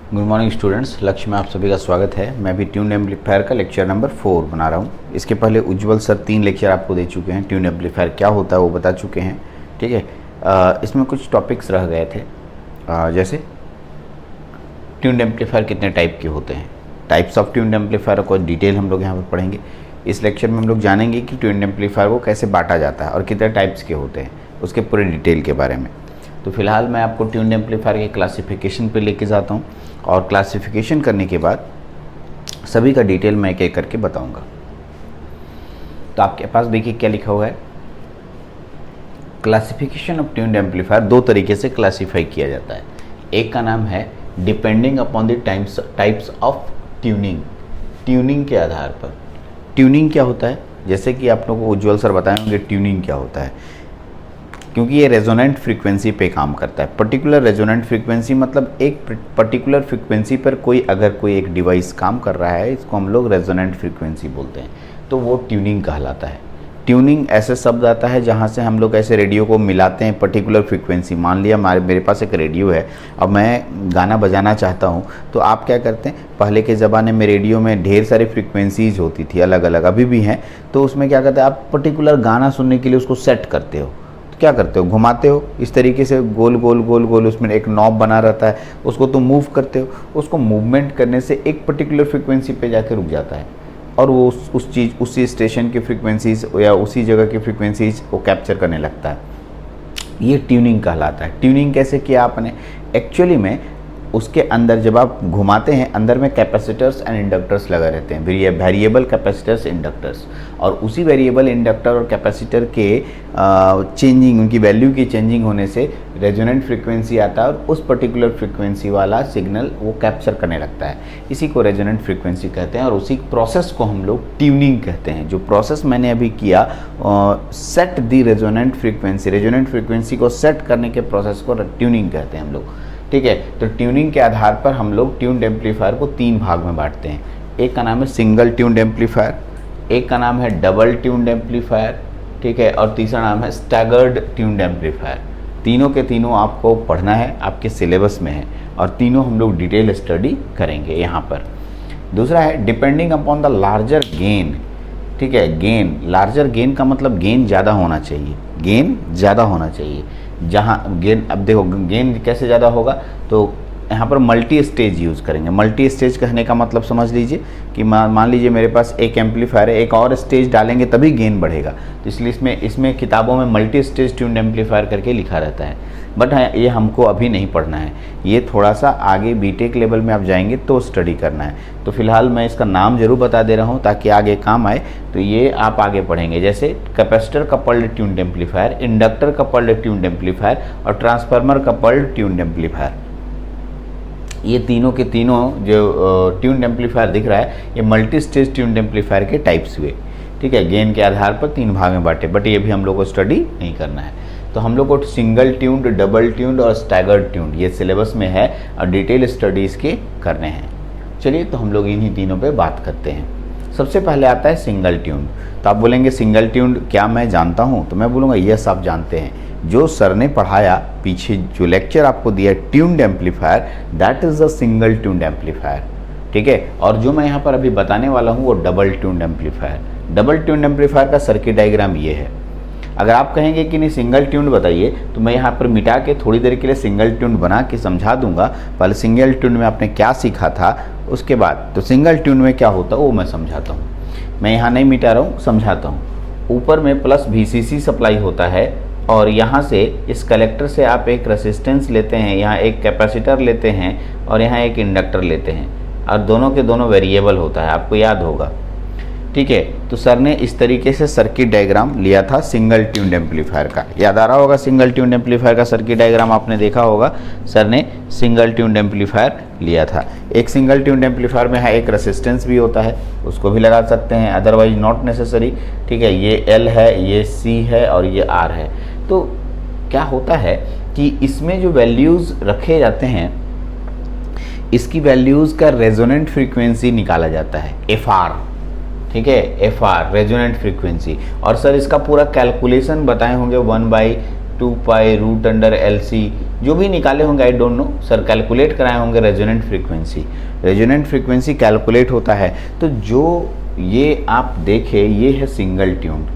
Good morning students, लक्ष्य में आप सभी का स्वागत है। मैं भी ट्यून एम्पलीफायर का लेक्चर नंबर 4 बना रहा हूँ। इसके पहले उज्ज्वल सर 3 लेक्चर आपको दे चुके हैं, ट्यून एम्पलीफायर क्या होता है वो बता चुके हैं। ठीक है, इसमें कुछ टॉपिक्स रह गए थे, जैसे ट्यून एम्पलीफायर कितने टाइप के होते हैं, टाइप्स ऑफ ट्यून एम्पलीफायर को डिटेल हम लोग यहाँ पर पढ़ेंगे। इस लेक्चर में हम लोग जानेंगे कि ट्यून एम्पलीफायर को कैसे बांटा जाता है और कितने टाइप्स के होते हैं, उसके पूरे डिटेल के बारे में। तो फिलहाल मैं आपको ट्यून एम्पलीफायर के क्लासिफिकेशन पे लेके जाता हूँ और क्लासिफिकेशन करने के बाद सभी का डिटेल मैं एक एक करके बताऊंगा। तो आपके पास देखिए क्या लिखा हुआ है, क्लासिफिकेशन ऑफ ट्यून्ड एम्पलीफायर। 2 तरीके से क्लासीफाई किया जाता है। एक का नाम है depending upon the types of tuning, tuning के आधार पर। ट्यूनिंग क्या होता है, जैसे कि आप लोगों को उज्ज्वल सर बताए होंगे ट्यूनिंग क्या होता है, क्योंकि ये रेजोनेंट फ्रीक्वेंसी पे काम करता है। पर्टिकुलर रेजोनेंट फ्रीक्वेंसी मतलब एक पर्टिकुलर फ्रीक्वेंसी पर अगर कोई एक डिवाइस काम कर रहा है, इसको हम लोग रेजोनेंट फ्रीक्वेंसी बोलते हैं, तो वो ट्यूनिंग कहलाता है। ट्यूनिंग ऐसे शब्द आता है जहाँ से हम लोग ऐसे रेडियो को मिलाते हैं पर्टिकुलर फ्रीक्वेंसी। मान लिया मेरे पास एक रेडियो है, अब मैं गाना बजाना चाहता हूँ, तो आप क्या करते हैं, पहले के ज़माने में रेडियो में ढेर सारी फ्रीक्वेंसीज होती थी, अलग अलग, अभी भी हैं। तो उसमें क्या करते हैं, आप पर्टिकुलर गाना सुनने के लिए उसको सेट करते हो। क्या करते हो, घुमाते हो इस तरीके से, गोल गोल गोल गोल, उसमें एक नॉब बना रहता है, उसको तुम मूव करते हो। उसको मूवमेंट करने से एक पर्टिकुलर फ्रीक्वेंसी पे जाकर रुक जाता है और वो उसी स्टेशन की फ्रीक्वेंसीज या उसी जगह की फ्रीक्वेंसीज को कैप्चर करने लगता है। ये ट्यूनिंग कहलाता है। ट्यूनिंग कैसे किया आपने, एक्चुअली में उसके अंदर जब आप घुमाते हैं, अंदर में कैपेसिटर्स एंड इंडक्टर्स लगा रहते हैं, वेरिएबल कैपेसिटर्स इंडक्टर्स, और उसी वेरिएबल इंडक्टर और कैपेसिटर के चेंजिंग, उनकी वैल्यू की चेंजिंग होने से रेजोनेंट फ्रीक्वेंसी आता है और उस पर्टिकुलर फ्रीक्वेंसी वाला सिग्नल वो कैप्चर करने लगता है। इसी को रेजोनेंट फ्रीक्वेंसी कहते हैं और उसी प्रोसेस को हम लोग ट्यूनिंग कहते हैं। जो प्रोसेस मैंने अभी किया, सेट दी रेजोनेंट फ्रीक्वेंसी को सेट करने के प्रोसेस को ट्यूनिंग कहते हैं हम लोग। ठीक है, तो ट्यूनिंग के आधार पर हम लोग ट्यून्ड एम्पलीफायर को 3 भाग में बांटते हैं। एक का नाम है सिंगल ट्यून्ड एम्पलीफायर, एक का नाम है डबल ट्यून्ड एम्पलीफायर, ठीक है, और तीसरा नाम है स्टैगर्ड ट्यून्ड एम्पलीफायर। तीनों के तीनों आपको पढ़ना है, आपके सिलेबस में है, और तीनों हम लोग डिटेल स्टडी करेंगे यहाँ पर। दूसरा है depending upon the larger gain. ठीक है, गेन, लार्जर गेन का मतलब गेन ज़्यादा होना चाहिए, गेन ज़्यादा होना चाहिए। जहाँ गेन, अब देखो गेन कैसे ज़्यादा होगा, तो यहाँ पर मल्टी स्टेज यूज़ करेंगे। मल्टी स्टेज कहने का मतलब समझ लीजिए कि मान लीजिए मेरे पास एक एम्पलीफायर है, एक और स्टेज डालेंगे तभी गेन बढ़ेगा, तो इसलिए इसमें किताबों में मल्टी स्टेज ट्यून्ड एम्पलीफायर करके लिखा रहता है। बट हाँ, ये हमको अभी नहीं पढ़ना है, ये थोड़ा सा आगे बीटेक लेवल में आप जाएंगे तो स्टडी करना है। तो फिलहाल मैं इसका नाम जरूर बता दे रहा हूँ ताकि आगे काम आए, तो ये आप आगे पढ़ेंगे, जैसे capacitor coupled tuned amplifier, inductor coupled tuned amplifier और ट्रांसफार्मर कपल्ड ट्यून्ड एम्पलीफायर। ये तीनों के तीनों जो ट्यून्ड एम्पलीफायर दिख रहा है, ये मल्टी स्टेज ट्यून्ड एम्पलीफायर के टाइप्स हुए। ठीक है, गेन के आधार पर 3 भाग में बांटे, बट ये भी हम लोग को स्टडी नहीं करना है। तो हम लोग को सिंगल ट्यून्ड, डबल ट्यून्ड और स्टैगर्ड ट्यून्ड ये सिलेबस में है और डिटेल स्टडीज़ के करने हैं। चलिए, तो हम लोग इन्हीं तीनों पे बात करते हैं। सबसे पहले आता है सिंगल ट्यून्ड। तो आप बोलेंगे सिंगल ट्यून्ड क्या मैं जानता हूँ, तो मैं बोलूँगा यस आप जानते हैं। जो सर ने पढ़ाया, पीछे जो लेक्चर आपको दिया tuned amplifier, that is a single tuned amplifier. ठीक है, और जो मैं यहाँ पर अभी बताने वाला हूँ वो double tuned amplifier. Double tuned amplifier का सर्किट डायग्राम ये है। अगर आप कहेंगे कि नहीं सिंगल ट्यून्ड बताइए, तो मैं यहाँ पर मिटा के थोड़ी देर के लिए सिंगल ट्यून्ड बना के समझा दूंगा। पहले सिंगल ट्यून्ड में आपने क्या सीखा था, उसके बाद तो सिंगल ट्यून्ड में क्या होता है वो मैं समझाता हूँ। मैं यहाँ नहीं मिटा रहा हूँ, समझाता हूँ। ऊपर में प्लस VCC सप्लाई होता है और यहाँ से इस कलेक्टर से आप एक रेसिस्टेंस लेते हैं, यहाँ एक कैपेसिटर लेते हैं और यहाँ एक इंडक्टर लेते हैं, और दोनों के दोनों वेरिएबल होता है, आपको याद होगा। ठीक है, तो सर ने इस तरीके से सर्किट डायग्राम लिया था सिंगल ट्यून्ड एम्पलीफायर का। याद आ रहा होगा, सिंगल ट्यून्ड एम्पलीफायर का सर्किट डायग्राम आपने देखा होगा। सर ने सिंगल ट्यून्ड एम्पलीफायर लिया था। एक सिंगल ट्यून्ड एम्पलीफायर में एक रेसिस्टेंस भी होता है, उसको भी लगा सकते हैं, अदरवाइज नॉट नेसेसरी। ठीक है, ये L है, ये C है और ये R है। तो क्या होता है कि इसमें जो वैल्यूज़ रखे जाते हैं, इसकी वैल्यूज़ का रेजोनेंट फ्रीक्वेंसी निकाला जाता है, FR। ठीक है, FR रेजोनेंट फ्रीक्वेंसी। और सर इसका पूरा कैलकुलेशन बताए होंगे 1/, 2 पाई रूट अंडर LC, जो भी निकाले होंगे I don't know sir, calculate कराए होंगे resonant frequency. Resonant frequency calculate होता है, तो जो ये आप देखें ये है सिंगल ट्यून्ड,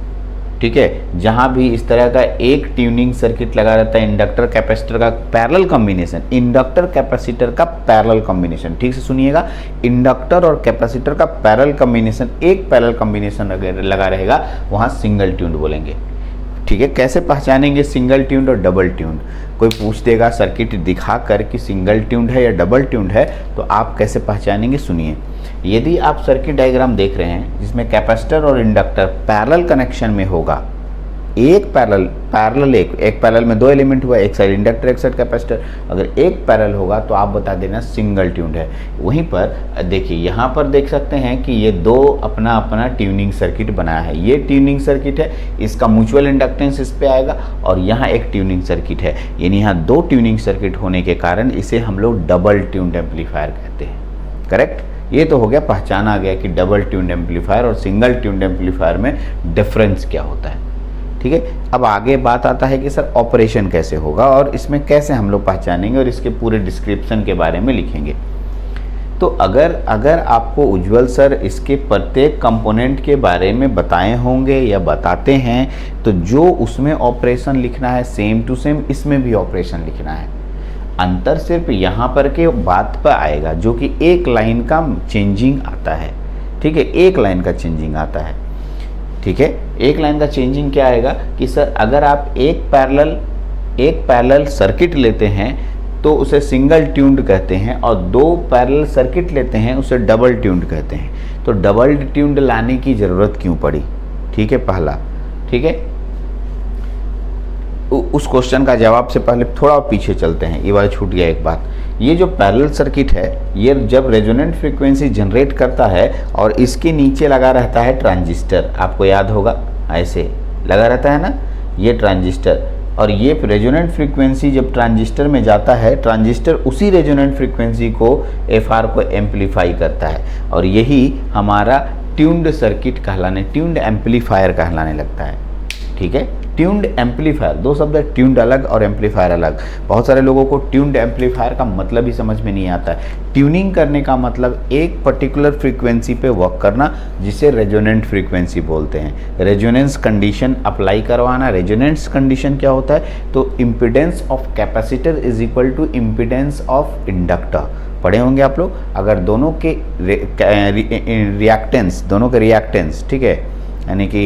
ठीक है, जहां भी इस तरह का एक ट्यूनिंग सर्किट लगा रहता है, इंडक्टर कैपेसिटर का पैरेलल कॉम्बिनेशन, इंडक्टर कैपेसिटर का पैरेलल कॉम्बिनेशन, ठीक से सुनिएगा, इंडक्टर और कैपेसिटर का पैरेलल कॉम्बिनेशन, एक पैरेलल कॉम्बिनेशन अगर लगा रहेगा वहां सिंगल ट्यून्ड बोलेंगे, ठीक है। कैसे पहचानेंगे सिंगल ट्यून्ड और डबल ट्यून्ड? कोई पूछ देगा सर्किट दिखा कर कि सिंगल ट्यून्ड है या डबल ट्यून्ड है, तो आप कैसे पहचानेंगे? सुनिए, यदि आप सर्किट डायग्राम देख रहे हैं जिसमें कैपेसिटर और इंडक्टर पैरेलल कनेक्शन में होगा, एक पैरेलल में 2 एलिमेंट हुआ, एक साइड इंडक्टर एक साइड कैपेसिटर, अगर एक पैरेलल होगा तो आप बता देना सिंगल ट्यून्ड है। वहीं पर देखिए यहाँ पर देख सकते हैं कि ये 2 अपना अपना ट्यूनिंग सर्किट बनाया है, ये ट्यूनिंग सर्किट है, इसका म्यूचुअल इंडक्टेंस इस पे आएगा, और यहाँ एक ट्यूनिंग सर्किट है, यानी यहाँ 2 ट्यूनिंग सर्किट होने के कारण इसे हम लोग डबल ट्यून्ड एम्पलीफायर कहते हैं, करेक्ट। ये तो हो गया, पहचान आ गया कि डबल ट्यून्ड एम्पलीफायर और सिंगल ट्यून्ड एम्पलीफायर में डिफरेंस क्या होता है, ठीक है। अब आगे बात आता है कि सर ऑपरेशन कैसे होगा और इसमें कैसे हम लोग पहचानेंगे और इसके पूरे डिस्क्रिप्शन के बारे में लिखेंगे। तो अगर आपको उज्ज्वल सर इसके प्रत्येक कंपोनेंट के बारे में बताए होंगे या बताते हैं, तो जो उसमें ऑपरेशन लिखना है सेम टू सेम इसमें भी ऑपरेशन लिखना है। अंतर सिर्फ यहाँ पर के बात पर आएगा जो कि एक लाइन का चेंजिंग आता है, ठीक है, एक लाइन का चेंजिंग आता है, ठीक है। एक लाइन का चेंजिंग क्या आएगा कि सर अगर आप एक पैरेलल सर्किट लेते हैं तो उसे सिंगल ट्यून्ड कहते हैं, और 2 पैरेलल सर्किट लेते हैं उसे डबल ट्यून्ड कहते हैं। तो डबल ट्यून्ड लाने की ज़रूरत क्यों पड़ी, ठीक है, पहला, ठीक है। उस क्वेश्चन का जवाब से पहले थोड़ा पीछे चलते हैं, ये वाला छूट गया एक बात। ये जो पैरेलल सर्किट है ये जब रेजोनेंट फ्रीक्वेंसी जनरेट करता है और इसके नीचे लगा रहता है ट्रांजिस्टर, आपको याद होगा ऐसे लगा रहता है ना ये ट्रांजिस्टर, और ये रेजोनेंट फ्रीक्वेंसी जब ट्रांजिस्टर में जाता है, ट्रांजिस्टर उसी रेजोनेंट फ्रीक्वेंसी को FR को एम्पलीफाई करता है, और यही हमारा ट्यून्ड सर्किट कहलाने, ट्यून्ड एम्पलीफायर कहलाने लगता है, ठीक है। ट्यून्ड एम्पलीफायर, 2 शब्द है, ट्यून्ड अलग और एम्पलीफायर अलग। बहुत सारे लोगों को ट्यून्ड एम्पलीफायर का मतलब ही समझ में नहीं आता है। ट्यूनिंग करने का मतलब एक पर्टिकुलर फ्रीक्वेंसी पे वर्क करना, जिसे रेजोनेंट फ्रीक्वेंसी बोलते हैं। रेजोनेंस कंडीशन अप्लाई करवाना। रेजोनेंस कंडीशन क्या होता है? तो impedance of capacitor is equal to impedance of inductor, पढ़े होंगे आप लोग। अगर दोनों के रिएक्टेंस, ठीक है, यानी कि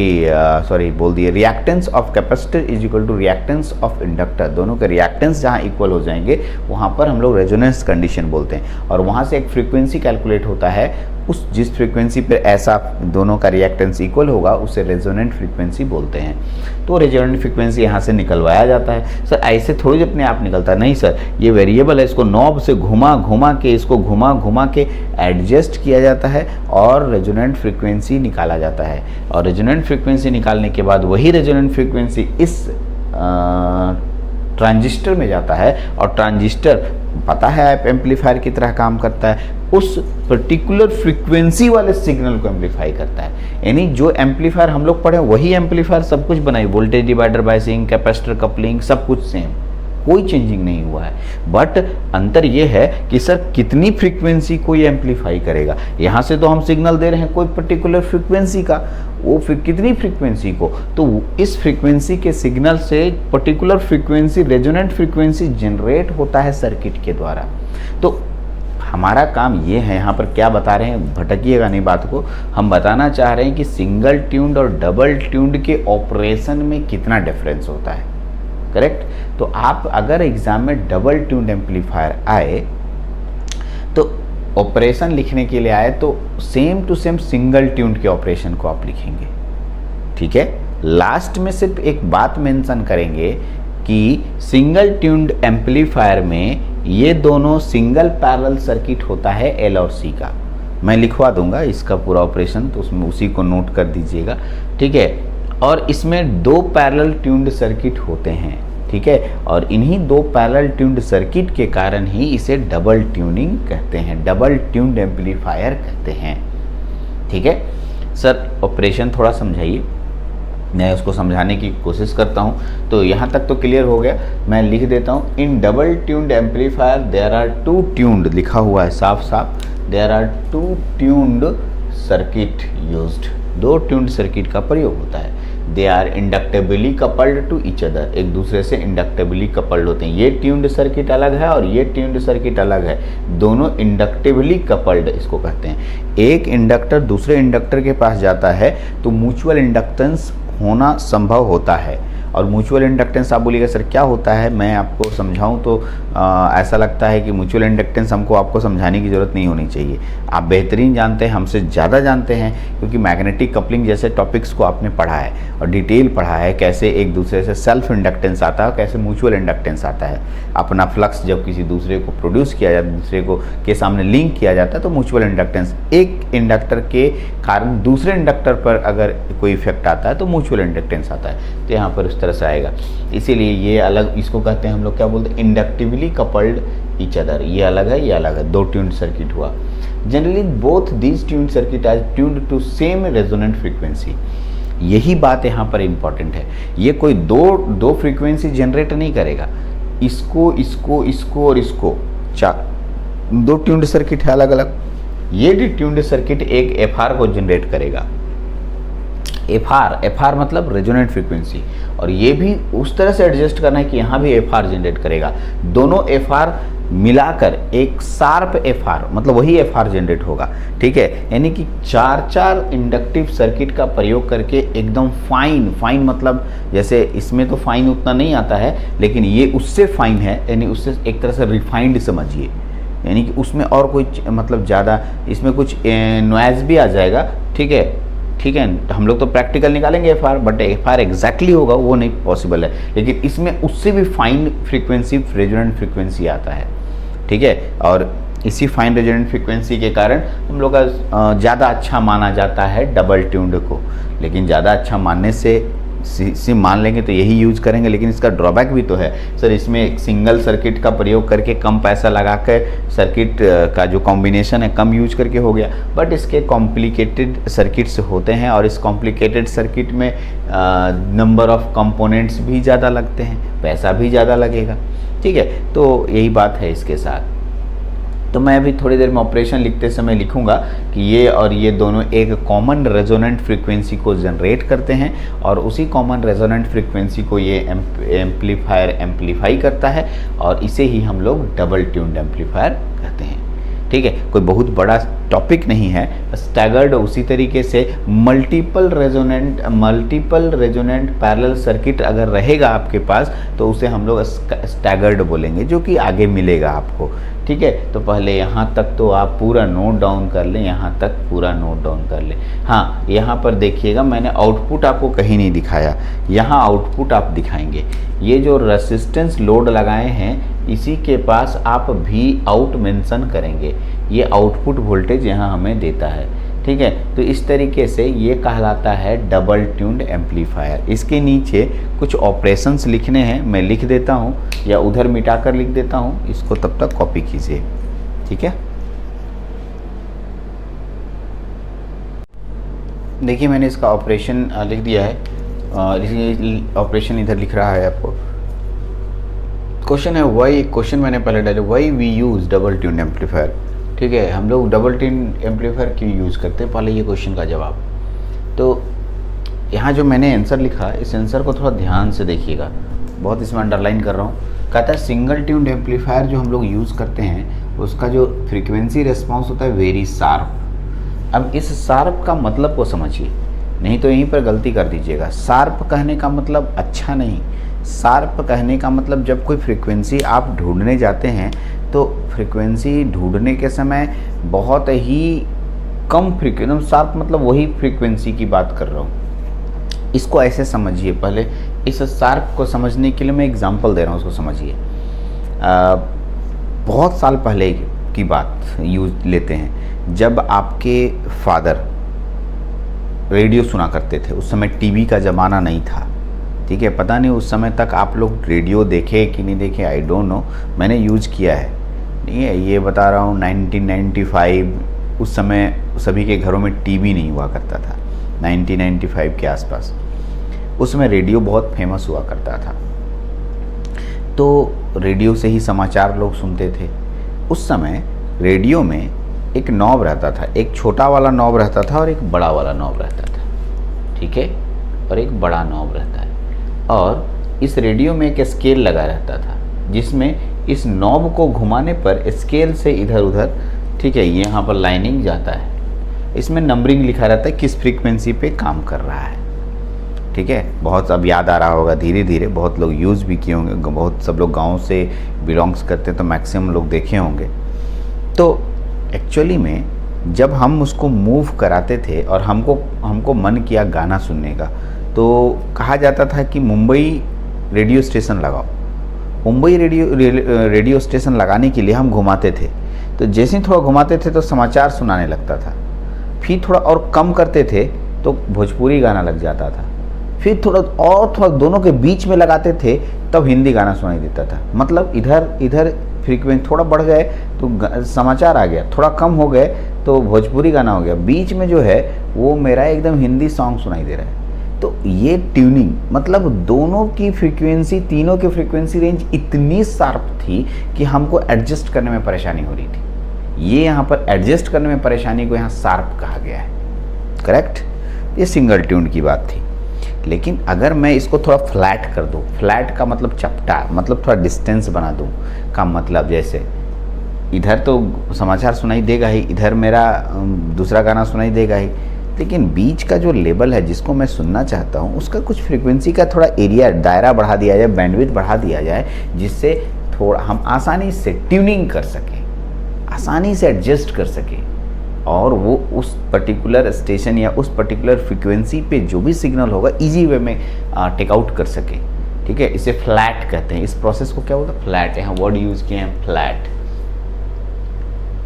सॉरी बोल दिए, reactance of capacitor is equal to reactance of inductor, दोनों के रिएक्टेंस जहाँ इक्वल हो जाएंगे वहाँ पर हम लोग रेजोनेंस कंडीशन बोलते हैं, और वहाँ से एक फ्रीक्वेंसी कैलकुलेट होता है, उस जिस फ्रीक्वेंसी पर ऐसा दोनों का रिएक्टेंस इक्वल होगा उसे रेजोनेंट फ्रीक्वेंसी बोलते हैं। तो रेजोनेंट फ्रीक्वेंसी यहाँ से निकलवाया जाता है। सर ऐसे थोड़ी अपने आप निकलता है, नहीं सर, ये वेरिएबल है, इसको नॉब से घुमा घुमा के एडजस्ट किया जाता है और रेजोनेंट फ्रीक्वेंसी निकाला जाता है, और रेजोनेंट फ्रीक्वेंसी निकालने के बाद वही रेजोनेंट फ्रीक्वेंसी इस ट्रांजिस्टर में जाता है, और ट्रांजिस्टर पता है आप एम्पलीफायर की तरह काम करता है, उस पर्टिकुलर फ्रीक्वेंसी वाले सिग्नल को एम्पलीफाई करता है। यानी जो एम्पलीफायर हम लोग पढ़े वही एम्पलीफायर सब कुछ बनाई, voltage divider, biasing, capacitor coupling, सब कुछ सेम, कोई चेंजिंग नहीं हुआ है। बट अंतर ये है कि सर कितनी फ्रीक्वेंसी को ये एम्पलीफाई करेगा। यहाँ से तो हम सिग्नल दे रहे हैं कोई पर्टिकुलर फ्रीक्वेंसी का, वो कितनी फ्रीक्वेंसी को, तो इस फ्रीक्वेंसी के सिग्नल से particular frequency, resonant frequency generate होता है सर्किट के द्वारा। तो हमारा काम ये है, यहाँ पर क्या बता रहे हैं, भटकिएगा नहीं बात को, हम बताना चाह रहे हैं कि सिंगल ट्यून्ड और डबल ट्यून्ड के ऑपरेशन में कितना डिफरेंस होता है, करेक्ट। तो आप अगर एग्जाम में डबल ट्यून्ड एम्पलीफायर आए तो ऑपरेशन लिखने के लिए आए तो same to same single tuned के ऑपरेशन को आप लिखेंगे, ठीक है। लास्ट में सिर्फ एक बात मेंशन करेंगे कि सिंगल ट्यून्ड एम्पलीफायर में ये दोनों सिंगल पैरेलल सर्किट होता है L और C का। मैं लिखवा दूंगा इसका पूरा ऑपरेशन, तो उसमें उसी को नोट कर दीजिएगा, ठीक है। और इसमें 2 पैरेलल ट्यून्ड सर्किट होते हैं, ठीक है, और इन्हीं 2 पैरेलल ट्यून्ड सर्किट के कारण ही इसे डबल ट्यूनिंग कहते हैं, डबल ट्यून्ड एम्पलीफायर कहते हैं, ठीक है। सर ऑपरेशन थोड़ा समझाइए। मैं उसको समझाने की कोशिश करता हूँ। तो यहाँ तक तो क्लियर हो गया। मैं लिख देता हूँ, in double tuned amplifier there are two tuned, लिखा हुआ है साफ साफ, there are two tuned circuit used, दो ट्यून्ड सर्किट का प्रयोग होता है। They are inductively coupled to each other, एक दूसरे से इंडक्टिवली कपल्ड होते हैं। ये ट्यून्ड सर्किट अलग है और ये ट्यून्ड सर्किट अलग है, दोनों इंडक्टिवली कपल्ड इसको कहते हैं। एक इंडक्टर दूसरे इंडक्टर के पास जाता है तो म्यूचुअल इंडक्टेंस होना संभव होता है। और म्यूचुअल इंडक्टेंस आप बोलिएगा सर क्या होता है, मैं आपको समझाऊं तो ऐसा लगता है कि म्यूचुअल इंडक्टेंस हमको आपको समझाने की ज़रूरत नहीं होनी चाहिए। आप बेहतरीन जानते हैं, हमसे ज़्यादा जानते हैं, क्योंकि मैग्नेटिक कपलिंग जैसे टॉपिक्स को आपने पढ़ा है और डिटेल पढ़ा है, कैसे एक दूसरे से सेल्फ इंडक्टेंस आता है और कैसे म्यूचुअल इंडक्टेंस आता है। अपना फ्लक्स जब किसी दूसरे को प्रोड्यूस किया जाता है, दूसरे को के सामने लिंक किया जाता है, तो म्यूचुअल इंडक्टेंस, एक इंडक्टर के कारण दूसरे इंडक्टर पर अगर कोई इफेक्ट आता है तो म्यूचुअल इंडक्टेंस आता है। तो यहाँ पर उस तरह से आएगा। इसीलिए ये अलग, इसको कहते हैं हम लोग क्या बोलते हैं, इंडक्टिवली कपल्ड ईच अदर। ये अलग है, ये अलग है, दो ट्यून्ड सर्किट हुआ। Generally both these tuned circuit are tuned to same resonant frequency. यही बात यहाँ पर इंपॉर्टेंट है। ये कोई दो फ्रीक्वेंसी जनरेट नहीं करेगा, इसको इसको इसको और इसको, चार दो ट्यून्ड सर्किट है अलग अलग। ये ट्यून्ड सर्किट एक एफआर को जनरेट करेगा। एफआर मतलब रेजोनेंट फ्रीक्वेंसी, और ये भी उस तरह से एडजस्ट करना है कि यहाँ भी एफआर जनरेट करेगा। दोनों एफआर मिलाकर एक शार्प एफआर, मतलब वही एफआर जनरेट होगा। ठीक है, यानी कि चार इंडक्टिव सर्किट का प्रयोग करके एकदम फाइन मतलब जैसे इसमें तो फाइन उतना नहीं आता है, लेकिन ये उससे फाइन है, यानी उससे एक तरह से रिफाइंड समझिए। यानी कि उसमें और कोई मतलब ज़्यादा, इसमें कुछ नॉइज़ भी आ जाएगा। ठीक है, हम लोग तो प्रैक्टिकल निकालेंगे एफआर, बट एफआर एग्जैक्टली होगा वो नहीं पॉसिबल है, लेकिन इसमें उससे भी फाइन फ्रीक्वेंसी रेजोनेंट फ्रीक्वेंसी आता है। ठीक है, और इसी फाइन रेजोनेंट फ्रीक्वेंसी के कारण हम लोग का ज़्यादा अच्छा माना जाता है डबल ट्यून्ड को। लेकिन ज़्यादा अच्छा मानने से मान लेंगे तो यही यूज करेंगे, लेकिन इसका ड्रॉबैक भी तो है सर। इसमें एक सिंगल सर्किट का प्रयोग करके कम पैसा लगा कर सर्किट का जो कॉम्बिनेशन है कम यूज करके हो गया, बट इसके कॉम्प्लिकेटेड सर्किट्स होते हैं और इस कॉम्प्लिकेटेड सर्किट में नंबर ऑफ कंपोनेंट्स भी ज़्यादा लगते हैं, पैसा भी ज़्यादा लगेगा। ठीक है, तो यही बात है इसके साथ। तो मैं अभी थोड़ी देर में ऑपरेशन लिखते समय लिखूंगा कि ये और ये दोनों एक कॉमन रेजोनेंट फ्रीक्वेंसी को जनरेट करते हैं और उसी कॉमन रेजोनेंट फ्रीक्वेंसी को ये एम्पलीफायर एम्पलीफाई करता है, और इसे ही हम लोग डबल ट्यून्ड एम्पलीफायर कहते हैं। ठीक है, कोई बहुत बड़ा टॉपिक नहीं है, स्टैगर्ड उसी तरीके से मल्टीपल रेजोनेंट पैरेलल सर्किट अगर रहेगा आपके पास तो उसे हम लोग स्टैगर्ड बोलेंगे, जो कि आगे मिलेगा आपको। ठीक है, तो पहले यहाँ तक तो आप पूरा नोट डाउन कर लें, यहाँ तक पूरा नोट डाउन कर लें। हाँ, यहाँ पर देखिएगा मैंने आउटपुट आपको कहीं नहीं दिखाया, यहाँ आउटपुट आप दिखाएंगे। ये जो रेसिस्टेंस लोड लगाए हैं इसी के पास आप भी आउट मेंशन करेंगे, ये आउटपुट वोल्टेज यहाँ हमें देता है। ठीक है, तो इस तरीके से ये कहलाता है डबल ट्यून्ड एम्पलीफायर। इसके नीचे कुछ ऑपरेशंस लिखने हैं, मैं लिख देता हूँ या उधर मिटाकर लिख देता हूँ, इसको तब तक कॉपी कीजिए। ठीक है, देखिए मैंने इसका ऑपरेशन लिख दिया है, ऑपरेशन इधर लिख रहा है आपको। क्वेश्चन है वाई, क्वेश्चन मैंने पहले डाला, why we use double tuned amplifier. ठीक है, हम लोग डबल ट्यून्ड एम्पलीफायर क्यों यूज़ करते हैं, पहले ये क्वेश्चन का जवाब। तो यहाँ जो मैंने आंसर लिखा, इस आंसर को थोड़ा ध्यान से देखिएगा, बहुत इसमें अंडरलाइन कर रहा हूँ। कहता है सिंगल ट्यून्ड एम्पलीफायर जो हम लोग यूज़ करते हैं उसका जो फ्रीक्वेंसी रिस्पॉन्स होता है वेरी शार्प। अब इस शार्प का मतलब को समझिए, नहीं तो यहीं पर गलती कर दीजिएगा। शार्प कहने का मतलब अच्छा नहीं, शार्प कहने का मतलब जब कोई फ्रीक्वेंसी आप ढूंढने जाते हैं तो फ्रीक्वेंसी ढूंढने के समय बहुत ही कम फ्रीक्वेंसी, शार्प मतलब वही फ्रीक्वेंसी की बात कर रहा हूँ। इसको ऐसे समझिए, पहले इस शार्प को समझने के लिए मैं एग्जांपल दे रहा हूँ, उसको समझिए। बहुत साल पहले की बात यूज लेते हैं, जब आपके फादर रेडियो सुना करते थे, उस समय टीवी का ज़माना नहीं था। ठीक है, पता नहीं उस समय तक आप लोग रेडियो देखे कि नहीं देखे, आई डोंट नो, मैंने यूज़ किया है। नहीं है, ये बता रहा हूँ 1995, उस समय सभी के घरों में टीवी नहीं हुआ करता था, 1995 के आसपास। उसमें रेडियो बहुत फेमस हुआ करता था, तो रेडियो से ही समाचार लोग सुनते थे। उस समय रेडियो में एक नॉब रहता था, एक छोटा वाला नॉब रहता था और एक बड़ा वाला नॉब रहता था, ठीक है, और एक बड़ा नॉब रहता है। और इस रेडियो में एक स्केल लगा रहता था, जिसमें इस नॉब को घुमाने पर स्केल से इधर उधर, ठीक है, यहाँ पर लाइनिंग जाता है, इसमें नंबरिंग लिखा रहता है किस फ्रीक्वेंसी पे काम कर रहा है, ठीक है। बहुत अब याद आ रहा होगा धीरे धीरे, बहुत लोग यूज़ भी किए होंगे, बहुत सब लोग गांव से बिलोंग्स करते हैं तो मैक्सिमम लोग देखे होंगे। तो एक्चुअली में जब हम उसको मूव कराते थे और हमको मन किया गाना सुनने का, तो कहा जाता था कि मुंबई रेडियो स्टेशन लगाओ। मुंबई रेडियो स्टेशन लगाने के लिए हम घुमाते थे, तो जैसे ही थोड़ा घुमाते थे तो समाचार सुनाने लगता था, फिर थोड़ा और कम करते थे तो भोजपुरी गाना लग जाता था, फिर थोड़ा दोनों के बीच में लगाते थे तब हिंदी गाना सुनाई देता था। मतलब इधर फ्रीक्वेंसी थोड़ा बढ़ गए तो समाचार आ गया, थोड़ा कम हो गए तो भोजपुरी गाना हो गया, बीच में जो है वो मेरा एकदम हिंदी सॉन्ग सुनाई दे रहा है। तो ये ट्यूनिंग, मतलब दोनों की फ्रीक्वेंसी, तीनों की फ्रीक्वेंसी रेंज इतनी शार्प थी कि हमको एडजस्ट करने में परेशानी हो रही थी। ये यहाँ पर एडजस्ट करने में परेशानी को यहाँ शार्प कहा गया है, करेक्ट। ये सिंगल ट्यून की बात थी। लेकिन अगर मैं इसको थोड़ा फ्लैट कर दूँ, फ्लैट का मतलब चपटा, मतलब थोड़ा डिस्टेंस बना दूँ का मतलब, जैसे इधर तो समाचार सुनाई देगा ही, इधर मेरा दूसरा गाना सुनाई देगा ही, लेकिन बीच का जो लेवल है जिसको मैं सुनना चाहता हूँ उसका कुछ फ्रीक्वेंसी का थोड़ा एरिया, दायरा बढ़ा दिया जाए, बैंडविड्थ बढ़ा दिया जाए, जिससे थोड़ा हम आसानी से ट्यूनिंग कर सकें, आसानी से एडजस्ट कर सकें, और वो उस पर्टिकुलर स्टेशन या उस पर्टिकुलर फ्रीक्वेंसी पे जो भी सिग्नल होगा इजी वे में टेक आउट कर सके, ठीक है। इसे फ्लैट कहते हैं। इस प्रोसेस को क्या बोलते हैं? फ्लैट। यहाँ वर्ड यूज किए हैं फ्लैट,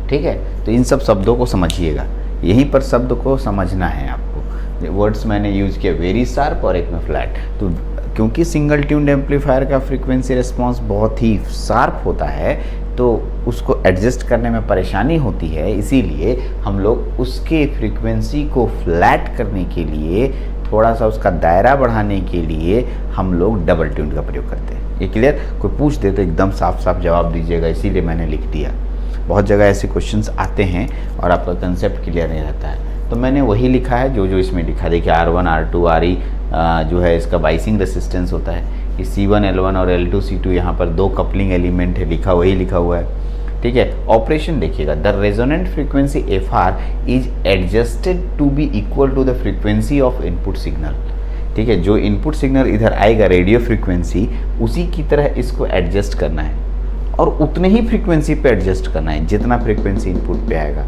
ठीक है। तो इन सब शब्दों को समझिएगा, यहीं पर शब्द को समझना है आपको। वर्ड्स मैंने यूज किया वेरी शार्प और एक में फ्लैट। तो क्योंकि सिंगल ट्यून्ड एम्पलीफायर का फ्रीक्वेंसी रिस्पॉन्स बहुत ही शार्प होता है, तो उसको एडजस्ट करने में परेशानी होती है, इसीलिए हम लोग उसके फ्रीक्वेंसी को फ्लैट करने के लिए, थोड़ा सा उसका दायरा बढ़ाने के लिए हम लोग डबल ट्यून का प्रयोग करते हैं। ये क्लियर? कोई पूछ दे तो एकदम साफ साफ जवाब दीजिएगा, इसीलिए मैंने लिख दिया। बहुत जगह ऐसे क्वेश्चंस आते हैं और आपका कंसेप्ट क्लियर नहीं रहता है, तो मैंने वही लिखा है जो इसमें लिखा। देखिए R1 R2 RE जो है इसका बाइसिंग रेसिस्टेंस होता है। ये C1 L1 और L2 C2 यहाँ पर दो कपलिंग एलिमेंट है, वही लिखा हुआ है, ठीक है। ऑपरेशन देखिएगा, the resonant frequency FR is adjusted to be equal to the frequency of input signal, ठीक है। जो इनपुट सिग्नल इधर आएगा रेडियो फ्रीक्वेंसी, उसी की तरह इसको एडजस्ट करना है और उतने ही फ्रीक्वेंसी पे एडजस्ट करना है जितना फ्रीक्वेंसी इनपुट पे आएगा,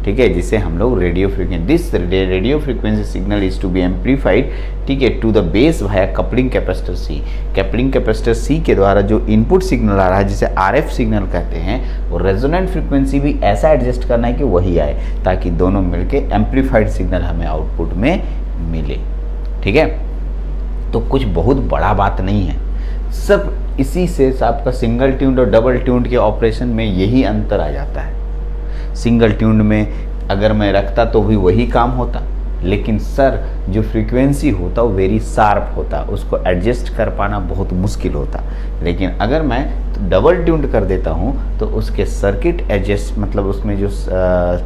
ठीक है। जिसे हम लोग radio frequency, this radio frequency signal is to be amplified, ठीक है, to the base via coupling capacitor C। Coupling capacitor C के द्वारा जो इनपुट सिग्नल आ रहा है, जिसे RF सिग्नल कहते हैं, वो रेजोनेंट फ्रीक्वेंसी भी ऐसा एडजस्ट करना है कि वही आए, ताकि दोनों मिलके एम्पलीफाइड सिग्नल हमें आउटपुट में मिले, ठीक है। तो कुछ बहुत बड़ा बात नहीं है, सब इसी से आपका सिंगल ट्यून्ड और डबल ट्यून्ड के ऑपरेशन में यही अंतर आ जाता है। सिंगल ट्यून्ड में अगर मैं रखता तो भी वही काम होता, लेकिन सर जो फ्रीक्वेंसी होता वो वेरी शार्प होता, उसको एडजस्ट कर पाना बहुत मुश्किल होता। लेकिन अगर मैं डबल ट्यून्ड कर देता हूँ तो उसके सर्किट एडजस्ट, मतलब उसमें जो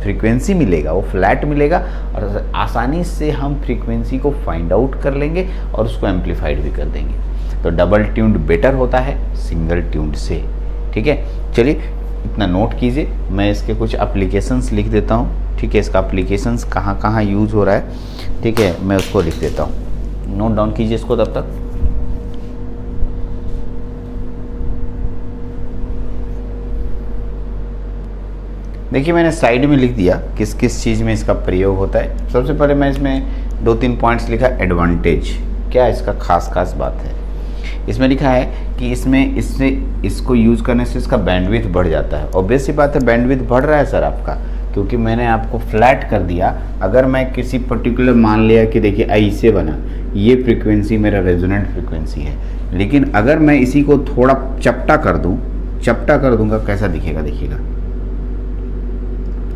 फ्रीक्वेंसी मिलेगा वो फ्लैट मिलेगा और आसानी से हम फ्रीक्वेंसी को फाइंड आउट कर लेंगे और उसको एम्पलीफाइड भी कर देंगे। तो डबल ट्यून्ड बेटर होता है सिंगल ट्यून्ड से, ठीक है। चलिए इतना नोट कीजिए, मैं इसके कुछ एप्लीकेशंस लिख देता हूँ, ठीक है। इसका एप्लीकेशंस कहाँ कहाँ यूज़ हो रहा है, ठीक है, मैं उसको लिख देता हूँ। नोट डाउन कीजिए इसको तब तक। देखिए मैंने साइड में लिख दिया किस किस चीज़ में इसका प्रयोग होता है। सबसे पहले मैं इसमें 2-3 पॉइंट्स लिखा। एडवांटेज, क्या इसका खास बात है, इसमें लिखा है कि इसको यूज़ करने से इसका बैंडविड्थ बढ़ जाता है। ऑब्वियस सी बात है बैंडविड्थ बढ़ रहा है सर आपका, क्योंकि मैंने आपको फ्लैट कर दिया। अगर मैं किसी पर्टिकुलर, मान लिया कि देखिए ऐसे बना, ये फ्रीक्वेंसी मेरा रेजोनेंट फ्रीक्वेंसी है, लेकिन अगर मैं इसी को थोड़ा चपटा कर दूंगा, कैसा दिखेगा, देखिएगा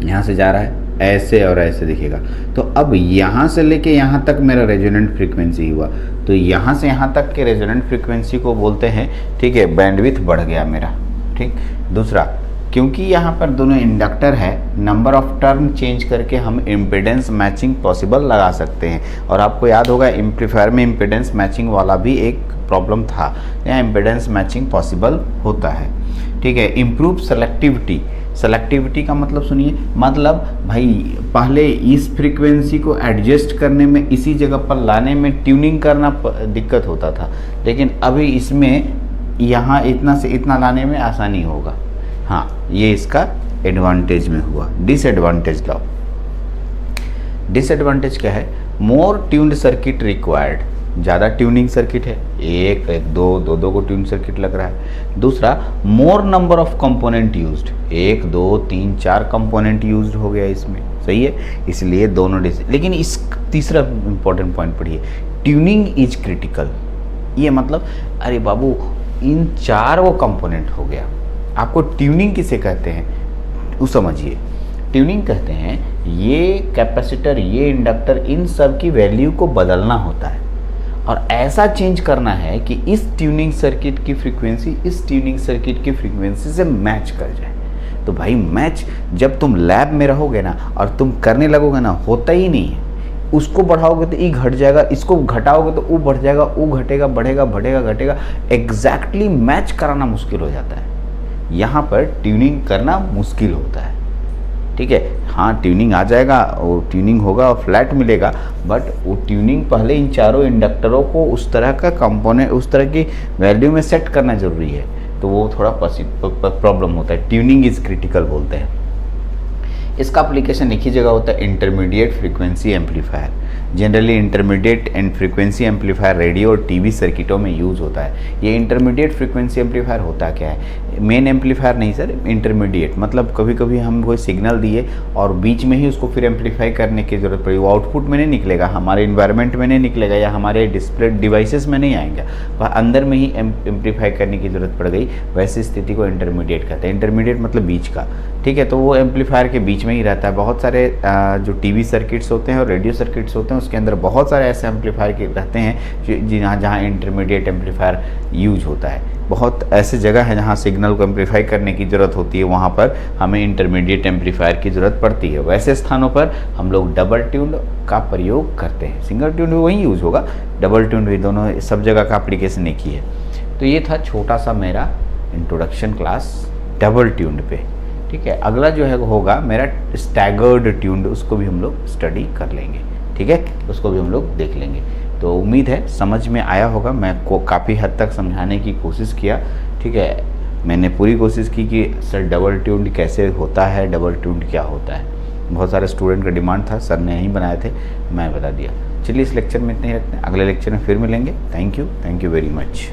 यहाँ से जा रहा है ऐसे और ऐसे दिखेगा। तो अब यहाँ से लेके यहाँ तक मेरा रेजोनेंट फ्रीक्वेंसी हुआ, तो यहाँ से यहाँ तक के रेजोनेंट फ्रीक्वेंसी को बोलते हैं, ठीक है, बैंडविड्थ बढ़ गया मेरा। ठीक, दूसरा, क्योंकि यहाँ पर दोनों इंडक्टर है, नंबर ऑफ टर्न चेंज करके हम इम्पीडेंस मैचिंग पॉसिबल लगा सकते हैं। और आपको याद होगा एम्पलीफायर में इम्पीडेंस मैचिंग वाला भी एक प्रॉब्लम था, यहाँ इम्पीडेंस मैचिंग पॉसिबल होता है। ठीक है, इम्प्रूव सेलेक्टिविटी। सेलेक्टिविटी का मतलब सुनिए, मतलब भाई पहले इस फ्रीक्वेंसी को एडजस्ट करने में, इसी जगह पर लाने में ट्यूनिंग करना दिक्कत होता था, लेकिन अभी इसमें यहाँ इतना से इतना लाने में आसानी होगा। हाँ, ये इसका एडवांटेज में हुआ। डिसएडवांटेज लाओ। डिसएडवांटेज क्या है? मोर ट्यून्ड सर्किट रिक्वायर्ड, ज़्यादा ट्यूनिंग सर्किट है, एक दो को ट्यून सर्किट लग रहा है। दूसरा, मोर number of component used, 1 2 3 4 component used हो गया इसमें, सही है, इसलिए दोनों लेकिन इस तीसरा इंपॉर्टेंट पॉइंट पढ़िए, ट्यूनिंग इज क्रिटिकल। ये मतलब अरे बाबू इन 4 वो कंपोनेंट हो गया। आपको ट्यूनिंग किसे कहते हैं वो समझिए। ट्यूनिंग कहते हैं ये कैपेसिटर, ये इंडक्टर, इन सब की वैल्यू को बदलना होता है और ऐसा चेंज करना है कि इस ट्यूनिंग सर्किट की फ्रीक्वेंसी इस ट्यूनिंग सर्किट की फ्रीक्वेंसी से मैच कर जाए। तो भाई मैच जब तुम लैब में रहोगे ना और तुम करने लगोगे ना, होता ही नहीं है। उसको बढ़ाओगे तो ई घट जाएगा, इसको घटाओगे तो वो बढ़ जाएगा, वो घटेगा, बढ़ेगा, बढ़ेगा, घटेगा, एग्जैक्टली मैच कराना मुश्किल हो जाता है। यहाँ पर ट्यूनिंग करना मुश्किल होता है। ठीक है, हाँ ट्यूनिंग आ जाएगा, वो ट्यूनिंग होगा और फ्लैट मिलेगा, बट वो ट्यूनिंग पहले इन चारों इंडक्टरों को उस तरह का कंपोनेंट, उस तरह की वैल्यू में सेट करना जरूरी है, तो वो थोड़ा प्रॉब्लम होता है। ट्यूनिंग इज क्रिटिकल बोलते हैं। इसका एप्लीकेशन एक ही जगह होता है, intermediate frequency amplifier. Generally intermediate and frequency amplifier radio और टीवी सर्किटों में यूज़ होता है। ये इंटरमीडिएट फ्रीक्वेंसी एम्पलीफायर होता क्या है? मेन एम्पलीफायर नहीं सर, इंटरमीडिएट मतलब कभी कभी हम कोई सिग्नल दिए और बीच में ही उसको फिर एम्पलीफाई करने की ज़रूरत पड़ी, वो आउटपुट में नहीं निकलेगा, हमारे इन्वायरमेंट में नहीं निकलेगा या हमारे डिस्प्ले डिवाइसेस में नहीं आएंगे, वह अंदर में ही एम्पलीफाई करने की ज़रूरत पड़ गई, वैसी स्थिति को इंटरमीडिएट कहते हैं। इंटरमीडिएट मतलब बीच का। ठीक है, तो वो एम्पलीफायर के बीच में ही रहता है। बहुत सारे जो टीवी सर्किट्स होते हैं और रेडियो सर्किट्स होते हैं उसके अंदर बहुत सारे ऐसे एम्पलीफायर के रहते हैं जहाँ इंटरमीडिएट एम्पलीफायर यूज होता है। बहुत ऐसे जगह है जहाँ सिग्नल को एम्पलीफाई करने की ज़रूरत होती है, वहाँ पर हमें इंटरमीडिएट एम्पलीफायर की ज़रूरत पड़ती है। वैसे स्थानों पर हम लोग डबल ट्यून्ड का प्रयोग करते हैं। सिंगल ट्यून्ड भी वहीं यूज़ होगा, डबल ट्यून्ड भी, दोनों सब जगह का एप्लीकेशन एक ही है। तो ये था छोटा सा मेरा इंट्रोडक्शन क्लास डबल ट्यून्ड पे। ठीक है, अगला जो है होगा मेरा स्टैगर्ड ट्यून्ड, उसको भी हम लोग स्टडी कर लेंगे। ठीक है, उसको भी हम लोग देख लेंगे। तो उम्मीद है समझ में आया होगा। मैं को काफ़ी हद तक समझाने की कोशिश किया। ठीक है, मैंने पूरी कोशिश की कि सर डबल ट्यून्ड कैसे होता है, डबल ट्यून्ड क्या होता है। बहुत सारे स्टूडेंट का डिमांड था, सर ने यहीं बनाए थे, मैं बता दिया। चलिए इस लेक्चर में इतना ही रखते हैं, अगले लेक्चर में फिर मिलेंगे। Thank you very much.